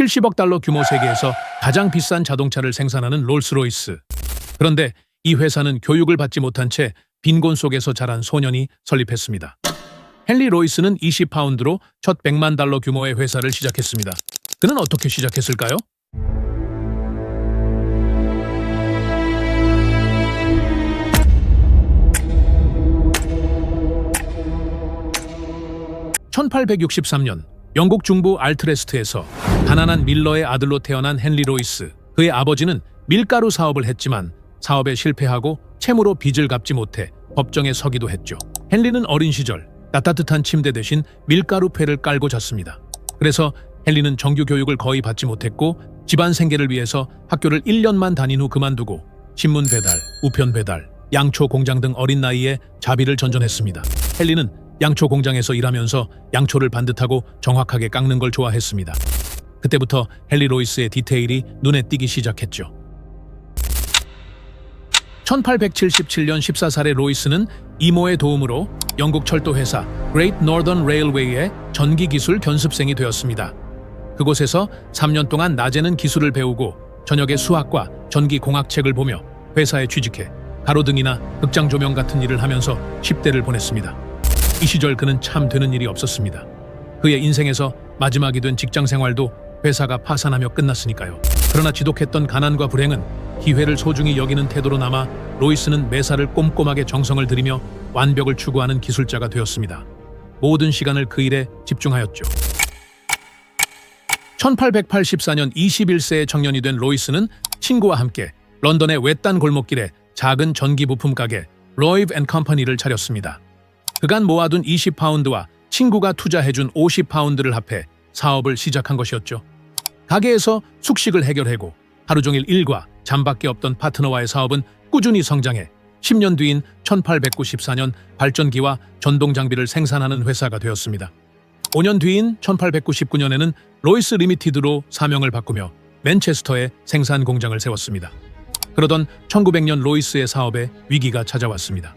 70억 달러 규모 세계에서 가장 비싼 자동차를 생산하는 롤스로이스. 그런데 이 회사는 교육을 받지 못한 채 빈곤 속에서 자란 소년이 설립했습니다. 헨리 로이스는 20파운드로 첫 100만 달러 규모의 회사를 시작했습니다. 그는 어떻게 시작했을까요? (1863년) 영국 중부 알트레스트에서 가난한 밀러의 아들로 태어난 헨리 로이스. 그의 아버지는 밀가루 사업을 했지만 사업에 실패하고 채무로 빚을 갚지 못해 법정에 서기도 했죠. 헨리는 어린 시절 따뜻한 침대 대신 밀가루 패를 깔고 잤습니다. 그래서 헨리는 정규 교육을 거의 받지 못했고 집안 생계를 위해서 학교를 1년만 다닌 후 그만두고 신문 배달, 우편 배달, 양초 공장 등 어린 나이에 자비를 전전했습니다. 헨리는 양초 공장에서 일하면서 양초를 반듯하고 정확하게 깎는 걸 좋아했습니다. 그때부터 헨리 로이스의 디테일이 눈에 띄기 시작했죠. 1877년 14살의 로이스는 이모의 도움으로 영국 철도 회사 Great Northern Railway의 전기 기술 견습생이 되었습니다. 그곳에서 3년 동안 낮에는 기술을 배우고 저녁에 수학과 전기 공학책을 보며 회사에 취직해 가로등이나 극장 조명 같은 일을 하면서 10대를 보냈습니다. 이 시절 그는 참 되는 일이 없었습니다. 그의 인생에서 마지막이 된 직장 생활도 회사가 파산하며 끝났으니까요. 그러나 지독했던 가난과 불행은 기회를 소중히 여기는 태도로 남아 로이스는 매사를 꼼꼼하게 정성을 들이며 완벽을 추구하는 기술자가 되었습니다. 모든 시간을 그 일에 집중하였죠. 1884년 21세의 청년이 된 로이스는 친구와 함께 런던의 외딴 골목길에 작은 전기 부품 가게 로이브 앤 컴퍼니를 차렸습니다. 그간 모아둔 20파운드와 친구가 투자해준 50파운드를 합해 사업을 시작한 것이었죠. 가게에서 숙식을 해결하고 하루 종일 일과 잠밖에 없던 파트너와의 사업은 꾸준히 성장해 10년 뒤인 1894년 발전기와 전동 장비를 생산하는 회사가 되었습니다. 5년 뒤인 1899년에는 로이스 리미티드로 사명을 바꾸며 맨체스터에 생산 공장을 세웠습니다. 그러던 1900년 로이스의 사업에 위기가 찾아왔습니다.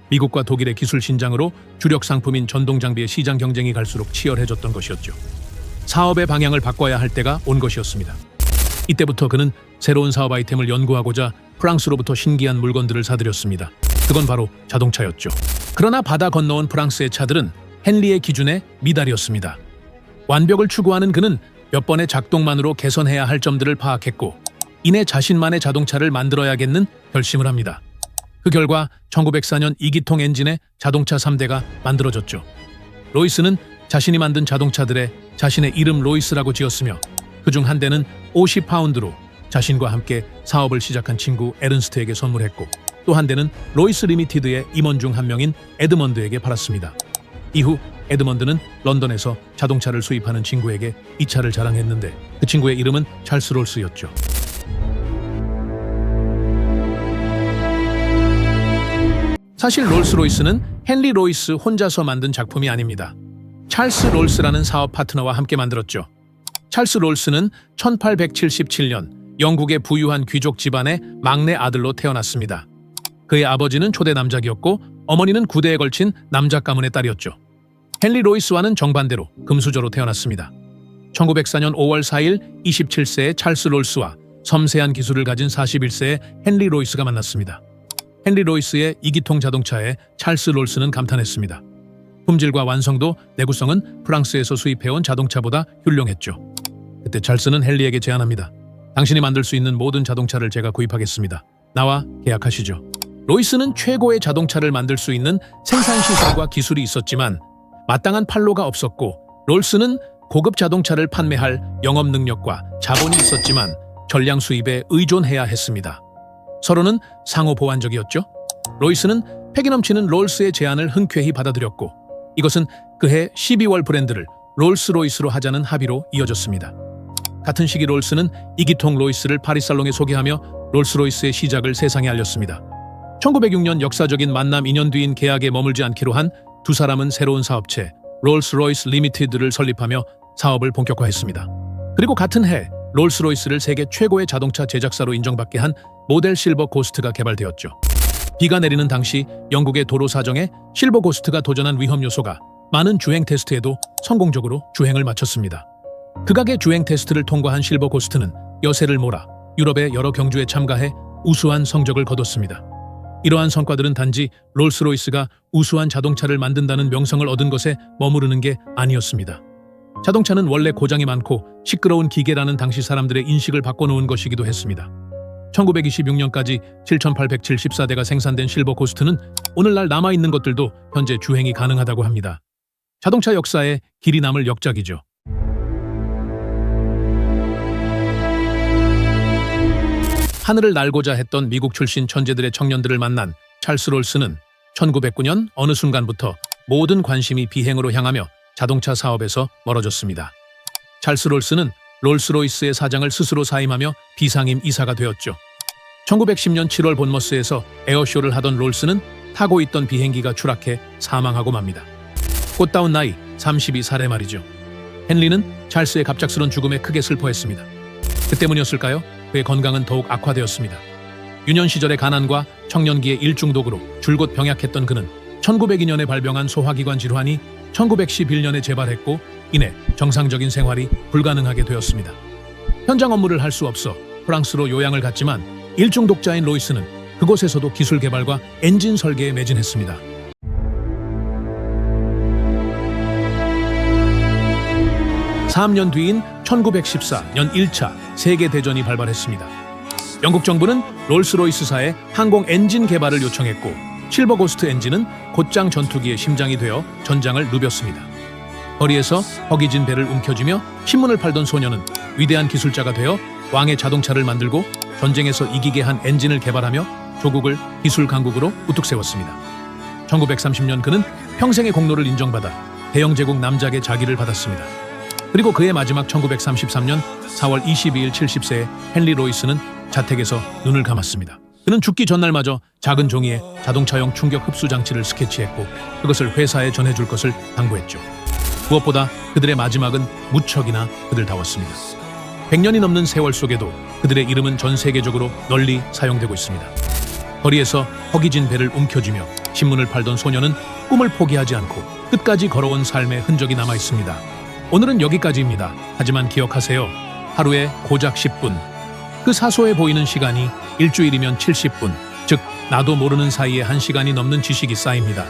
미국과 독일의 기술 신장으로 주력 상품인 전동 장비의 시장 경쟁이 갈수록 치열해졌던 것이었죠. 사업의 방향을 바꿔야 할 때가 온 것이었습니다. 이때부터 그는 새로운 사업 아이템을 연구하고자 프랑스로부터 신기한 물건들을 사들였습니다. 그건 바로 자동차였죠. 그러나 바다 건너온 프랑스의 차들은 헨리의 기준에 미달이었습니다. 완벽을 추구하는 그는 몇 번의 작동만으로 개선해야 할 점들을 파악했고 이내 자신만의 자동차를 만들어야겠는 결심을 합니다. 그 결과 1904년 2기통 엔진의 자동차 3대가 만들어졌죠. 로이스는 자신이 만든 자동차들에 자신의 이름 로이스라고 지었으며 그중 한 대는 50파운드로 자신과 함께 사업을 시작한 친구 에른스트에게 선물했고 또 한 대는 로이스 리미티드의 임원 중 한 명인 에드먼드에게 팔았습니다. 이후 에드먼드는 런던에서 자동차를 수입하는 친구에게 이 차를 자랑했는데 그 친구의 이름은 찰스 롤스였죠. 사실 롤스로이스는 헨리 로이스 혼자서 만든 작품이 아닙니다. 찰스 롤스라는 사업 파트너와 함께 만들었죠. 찰스 롤스는 1877년 영국의 부유한 귀족 집안의 막내 아들로 태어났습니다. 그의 아버지는 초대 남작이었고 어머니는 9대에 걸친 남작 가문의 딸이었죠. 헨리 로이스와는 정반대로 금수저로 태어났습니다. 1904년 5월 4일 27세의 찰스 롤스와 섬세한 기술을 가진 41세의 헨리 로이스가 만났습니다. 헨리 로이스의 2기통 자동차에 찰스 롤스는 감탄했습니다. 품질과 완성도, 내구성은 프랑스에서 수입해온 자동차보다 훌륭했죠. 그때 찰스는 헨리에게 제안합니다. 당신이 만들 수 있는 모든 자동차를 제가 구입하겠습니다. 나와 계약하시죠. 로이스는 최고의 자동차를 만들 수 있는 생산시설과 기술이 있었지만 마땅한 판로가 없었고 롤스는 고급 자동차를 판매할 영업 능력과 자본이 있었지만 전량 수입에 의존해야 했습니다. 서로는 상호 보완적이었죠. 로이스는 패기 넘치는 롤스의 제안을 흔쾌히 받아들였고 이것은 그해 12월 브랜드를 롤스로이스로 하자는 합의로 이어졌습니다. 같은 시기 롤스는 2기통 로이스를 파리살롱에 소개하며 롤스로이스의 시작을 세상에 알렸습니다. 1906년 역사적인 만남 2년 뒤인 계약에 머물지 않기로 한 두 사람은 새로운 사업체 롤스로이스 리미티드를 설립하며 사업을 본격화했습니다. 그리고 같은 해 롤스로이스를 세계 최고의 자동차 제작사로 인정받게 한 모델 실버 고스트가 개발되었죠. 비가 내리는 당시 영국의 도로 사정에 실버 고스트가 도전한 위험 요소가 많은 주행 테스트에도 성공적으로 주행을 마쳤습니다. 극악의 주행 테스트를 통과한 실버 고스트는 여세를 몰아 유럽의 여러 경주에 참가해 우수한 성적을 거뒀습니다. 이러한 성과들은 단지 롤스로이스가 우수한 자동차를 만든다는 명성을 얻은 것에 머무르는 게 아니었습니다. 자동차는 원래 고장이 많고 시끄러운 기계라는 당시 사람들의 인식을 바꿔놓은 것이기도 했습니다. 1926년까지 7,874대가 생산된 실버 고스트는 오늘날 남아있는 것들도 현재 주행이 가능하다고 합니다. 자동차 역사에 길이 남을 역작이죠. 하늘을 날고자 했던 미국 출신 천재들의 청년들을 만난 찰스 롤스는 1909년 어느 순간부터 모든 관심이 비행으로 향하며 자동차 사업에서 멀어졌습니다. 찰스 롤스는 롤스로이스의 사장을 스스로 사임하며 비상임 이사가 되었죠. 1910년 7월 본머스에서 에어쇼를 하던 롤스는 타고 있던 비행기가 추락해 사망하고 맙니다. 꽃다운 나이 32살에 말이죠. 헨리는 찰스의 갑작스런 죽음에 크게 슬퍼했습니다. 그 때문이었을까요? 그의 건강은 더욱 악화되었습니다. 유년 시절의 가난과 청년기의 일중독으로 줄곧 병약했던 그는 1902년에 발병한 소화기관 질환이 1911년에 재발했고 이내 정상적인 생활이 불가능하게 되었습니다. 현장 업무를 할 수 없어 프랑스로 요양을 갔지만 일중독자인 로이스는 그곳에서도 기술 개발과 엔진 설계에 매진했습니다. (3년) 뒤인 1914년 1차 세계대전이 발발했습니다. 영국 정부는 롤스로이스사에 항공 엔진 개발을 요청했고 실버 고스트 엔진은 곧장 전투기의 심장이 되어 전장을 누볐습니다. 거리에서 허기진 배를 움켜쥐며 신문을 팔던 소녀는 위대한 기술자가 되어 왕의 자동차를 만들고 전쟁에서 이기게 한 엔진을 개발하며 조국을 기술 강국으로 우뚝 세웠습니다. 1930년 그는 평생의 공로를 인정받아 대영제국 남작의 자기를 받았습니다. 그리고 그의 마지막 1933년 4월 22일 70세의 헨리 로이스는 자택에서 눈을 감았습니다. 그는 죽기 전날마저 작은 종이에 자동차용 충격 흡수 장치를 스케치했고 그것을 회사에 전해줄 것을 당부했죠. 무엇보다 그들의 마지막은 무척이나 그들다웠습니다. 100년이 넘는 세월 속에도 그들의 이름은 전 세계적으로 널리 사용되고 있습니다. 거리에서 허기진 배를 움켜쥐며 신문을 팔던 소녀는 꿈을 포기하지 않고 끝까지 걸어온 삶의 흔적이 남아 있습니다. 오늘은 여기까지입니다. 하지만 기억하세요. 하루에 고작 10분. 그 사소해 보이는 시간이 일주일이면 70분, 즉 나도 모르는 사이에 1시간이 넘는 지식이 쌓입니다.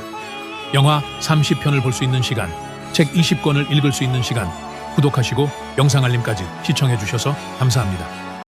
영화 30편을 볼 수 있는 시간, 책 20권을 읽을 수 있는 시간, 구독하시고 영상 알림까지 시청해 주셔서 감사합니다.